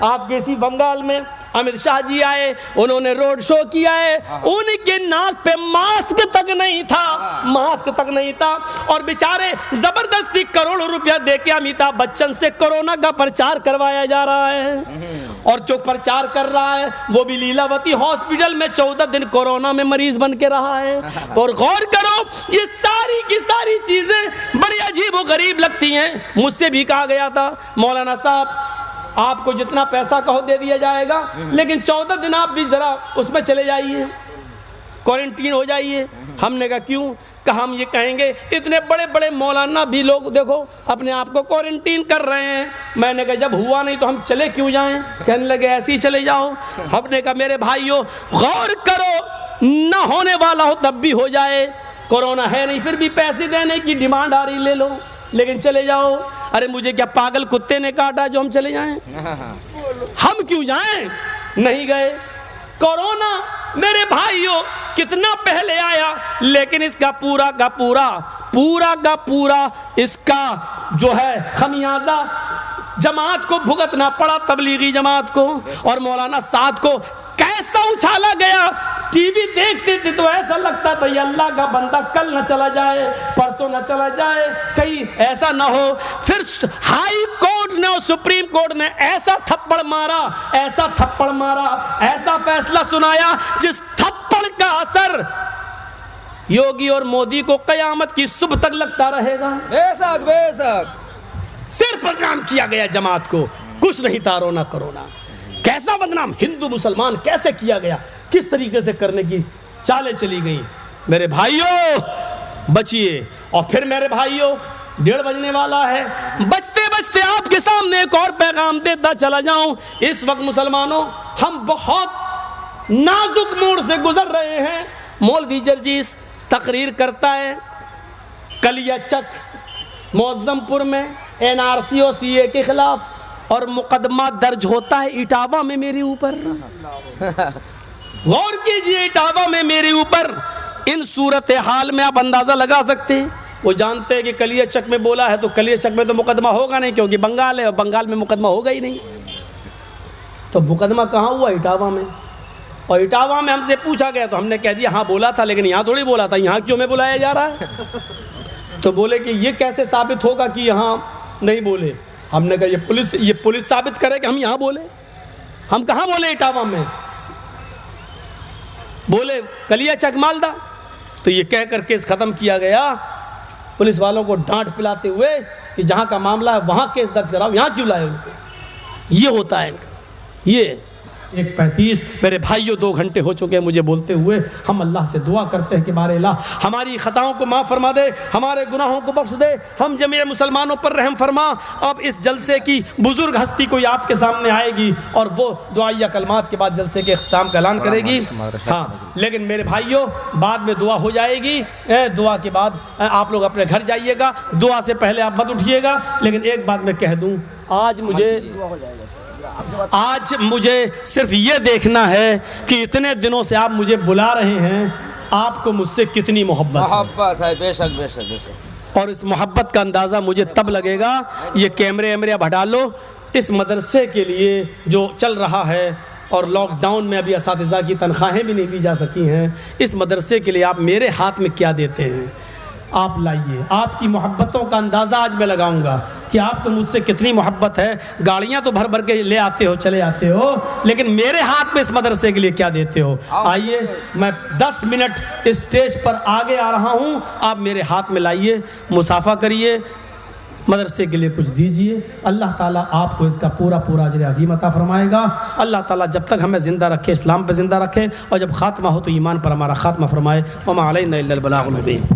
आपके इसी बंगाल में अमित शाह जी आए, उन्होंने रोड शो किया है, उनके नाक पे मास्क तक नहीं था, मास्क तक नहीं था, और बेचारे जबरदस्ती करोड़ों रुपया देके अमिताभ बच्चन से कोरोना का प्रचार करवाया जा रहा है। और जो प्रचार कर रहा है वो भी लीलावती हॉस्पिटल में 14 दिन कोरोना में मरीज बन के रहा है। और गौर करो, ये सारी की सारी चीजें बड़ी अजीब व गरीब लगती हैं। मुझसे भी कहा गया था, मौलाना साहब आपको जितना पैसा कहो दे दिया जाएगा, लेकिन 14 दिन आप भी जरा उसमें चले जाइए, क्वारंटीन हो जाइए। हमने कहा क्यों? कहा हम ये कहेंगे इतने बड़े बड़े मौलाना भी लोग देखो अपने आप को क्वारंटीन कर रहे हैं। मैंने कहा जब हुआ नहीं तो हम चले क्यों जाएं? कहने लगे ऐसे ही चले जाओ। हमने कहा मेरे भाइयों गौर करो, न होने वाला हो तब भी हो जाए, कोरोना है नहीं फिर भी पैसे देने की डिमांड आ रही, ले लो लेकिन चले जाओ। अरे मुझे क्या पागल कुत्ते ने काटा जो हम चले जाएं? हम क्यों जाएं? नहीं गए। कोरोना मेरे भाइयों कितना पहले आया, लेकिन इसका पूरा का पूरा इसका जो है खमियाजा जमात को भुगतना पड़ा, तबलीगी जमात को और मौलाना साद को। कैसा उछाला गया, टीवी देखते थे तो ऐसा लगता था ये अल्लाह का बंदा कल न चला जाए, परसों न चला जाए, कहीं ऐसा ना हो। फिर हाई कोर्ट ने और सुप्रीम कोर्ट ने ऐसा थप्पड़ मारा, ऐसा थप्पड़ मारा, ऐसा फैसला सुनाया जिस थप्पड़ का असर योगी और मोदी को कयामत की सुबह तक लगता रहेगा। बेशक बेशक सिर्फ बदनाम किया गया जमात को, कुछ नहीं था रोना कोरोना। कैसा बदनाम हिंदू मुसलमान कैसे किया गया, किस तरीके से करने की चालें चली गई। मेरे भाइयों बचिए। और फिर मेरे भाइयों 1:30 बजने वाला है, बचते बचते आपके सामने एक और पैगाम देता चला जाऊं। इस वक्त मुसलमानों हम बहुत नाजुक मोड़ से गुजर रहे हैं। मौलवी जर्जीस तकरीर करता है कलियाचक मौज़मपुर में NRC और CA के खिलाफ, और मुकदमा दर्ज होता है इटावा में मेरे ऊपर। गौर कीजिए, इटावा में मेरे ऊपर। इन सूरत हाल में आप अंदाजा लगा सकते हैं, वो जानते हैं कि कलियाचक में बोला है तो कलियाचक में तो मुकदमा होगा नहीं, क्योंकि बंगाल है और बंगाल में मुकदमा होगा ही नहीं। तो मुकदमा कहाँ हुआ? इटावा में। और इटावा में हमसे पूछा गया तो हमने कह दिया हाँ बोला था, लेकिन यहाँ थोड़ी बोला था, यहाँ क्यों में बुलाया जा रहा है? तो बोले कि ये कैसे साबित होगा कि यहाँ नहीं बोले। हमने कहा ये पुलिस साबित करे कि हम यहाँ बोले। हम कहाँ बोले इटावा में? बोले कलियाचक मालदा। तो ये कहकर केस खत्म किया गया, पुलिस वालों को डांट पिलाते हुए कि जहाँ का मामला है वहाँ केस दर्ज कराओ, यहाँ क्यों लाए उनको? ये होता है इनका। ये 1:35 मेरे भाइयों 2 घंटे हो चुके हैं मुझे बोलते हुए। हम अल्लाह से दुआ करते हैं कि बारे अल्लाह हमारी खताओं को माफ़ फरमा दे, हमारे गुनाहों को बख्श दे, हम जमीय मुसलमानों पर रहम फरमा। अब इस जलसे की बुजुर्ग हस्ती कोई आपके सामने आएगी और वो दुआया कलमात के बाद जलसे के इख्तिताम का ऐलान करेगी। हाँ, लेकिन मेरे भाइयों बाद में दुआ हो जाएगी। दुआ के बाद आप लोग अपने घर जाइएगा, दुआ से पहले आप मत उठिएगा। लेकिन एक बात मैं कह दूँ, आज मुझे सिर्फ ये देखना है कि इतने दिनों से आप मुझे बुला रहे हैं, आपको मुझसे कितनी मोहब्बत है। बेशक बेशक बेशक। और इस मोहब्बत का अंदाज़ा मुझे तब लगेगा, ये कैमरे अब हटा लो, इस मदरसे के लिए जो चल रहा है और लॉकडाउन में अभी असातिज़ा की तनख्वाहें भी नहीं दी जा सकी हैं, इस मदरसे के लिए आप मेरे हाथ में क्या देते हैं आप लाइए। आपकी मोहब्बतों का अंदाज़ा आज मैं लगाऊंगा कि आपको मुझसे कितनी मोहब्बत है। गाड़ियाँ तो भर भर के ले आते हो, चले आते हो, लेकिन मेरे हाथ में इस मदरसे के लिए क्या देते हो? आइए, मैं 10 मिनट स्टेज पर आगे आ रहा हूँ, आप मेरे हाथ में लाइए, मुसाफा करिए, मदरसे के लिए कुछ दीजिए। अल्लाह ताला आपको इसका पूरा अजर अज़ीम अता फरमाएगा। अल्लाह ताला जब तक हमें ज़िंदा रखे इस्लाम पर ज़िंदा रखे, और जब खात्मा हो तो ईमान पर हमारा खात्मा फरमाए। वमा अलैना इल्लल बलागुल मुबीन।